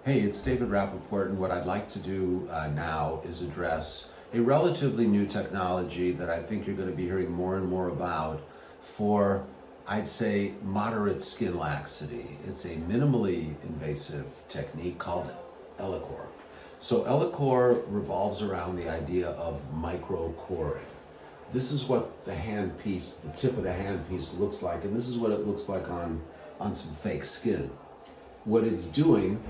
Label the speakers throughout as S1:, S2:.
S1: Hey, it's David Rapaport, and what I'd like to do now is address a relatively new technology that I think you're going to be hearing more and more about for, I'd say, moderate skin laxity. It's a minimally invasive technique called Ellacor. So Ellacor revolves around the idea of micro-coring. This is what the handpiece, the tip of the handpiece looks like, and this is what it looks like on some fake skin. What it's doing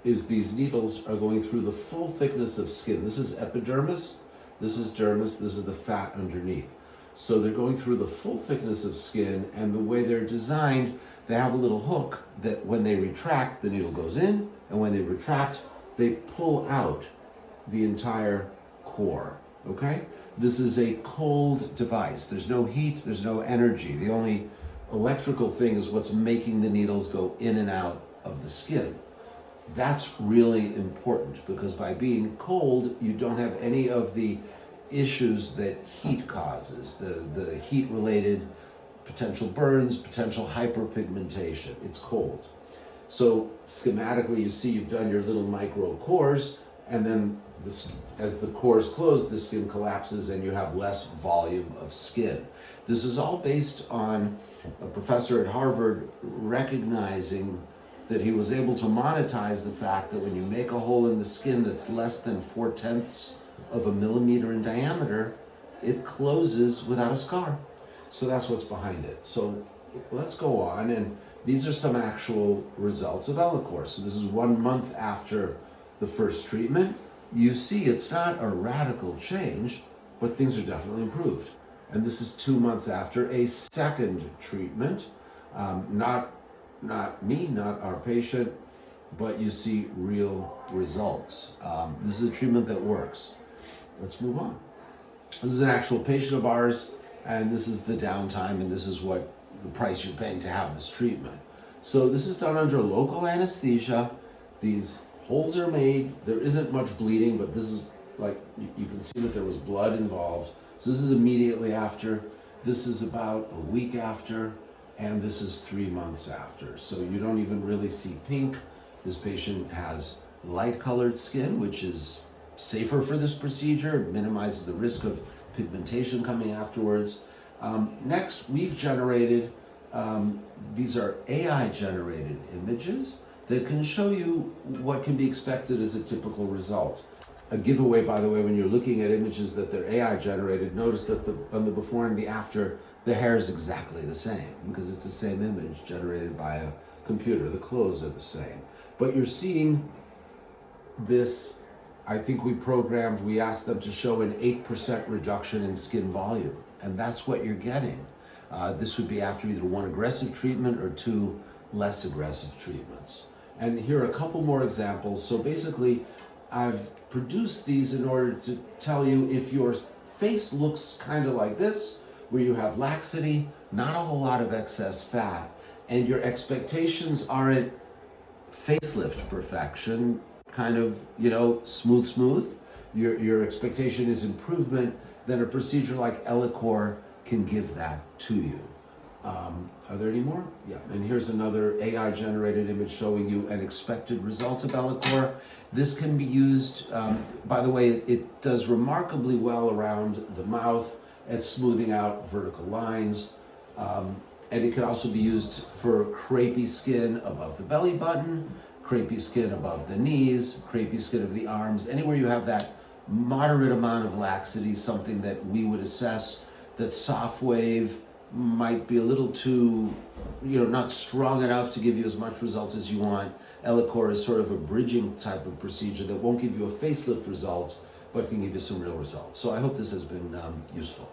S1: is these needles are going through the full thickness of skin. This is epidermis, this is dermis, this is the fat underneath. So they're going through the full thickness of skin, and the way they're designed, they have a little hook that when they retract, the needle goes in, and when they retract, they pull out the entire core, okay? This is a cold device. There's no heat, there's no energy. The only electrical thing is what's making the needles go in and out of the skin. That's really important because by being cold, you don't have any of the issues that heat causes, the heat-related potential burns, potential hyperpigmentation. It's cold. So schematically, you see you've done your little micro cores, and then as the cores close, the skin collapses and you have less volume of skin. This is all based on a professor at Harvard recognizing that he was able to monetize the fact that when you make a hole in the skin that's less than 0.4 of a millimeter in diameter, it closes without a scar. So that's what's behind it. So let's go on, and these are some actual results of Ellacor. So this is 1 month after the first treatment. You see it's not a radical change, but things are definitely improved. And this is 2 months after a second treatment. Not me, not our patient, but you see real results. This is a treatment that works. Let's move on. This is an actual patient of ours, and this is the downtime, and this is what the price you're paying to have this treatment. So this is done under local anesthesia. These holes are made. There isn't much bleeding, but this is like, you can see that there was blood involved. So this is immediately after. This is about a week after. And this is 3 months after. So you don't even really see pink. This patient has light-colored skin, which is safer for this procedure, minimizes the risk of pigmentation coming afterwards. Next, we've generated, these are AI-generated images that can show you what can be expected as a typical result. A giveaway, by the way, when you're looking at images that they're AI-generated, notice that on the before and the after, the hair is exactly the same because it's the same image generated by a computer. The clothes are the same. But you're seeing this, I think we asked them to show an 8% reduction in skin volume, and that's what you're getting. This would be after either 1 aggressive treatment or 2 less aggressive treatments. And here are a couple more examples. So basically, I've produced these in order to tell you if your face looks kind of like this, where you have laxity, not a whole lot of excess fat, and your expectations aren't facelift perfection, kind of, smooth. Your expectation is improvement, then a procedure like Ellacor can give that to you. Are there any more? Yeah, and here's another AI-generated image showing you an expected result of Ellacor. This can be used, by the way, it does remarkably well around the mouth at smoothing out vertical lines. And it can also be used for crepey skin above the belly button, crepey skin above the knees, crepey skin of the arms, anywhere you have that moderate amount of laxity, something that we would assess that soft wave might be a little too, not strong enough to give you as much results as you want. Ellacor is sort of a bridging type of procedure that won't give you a facelift result, but can give you some real results. So I hope this has been useful.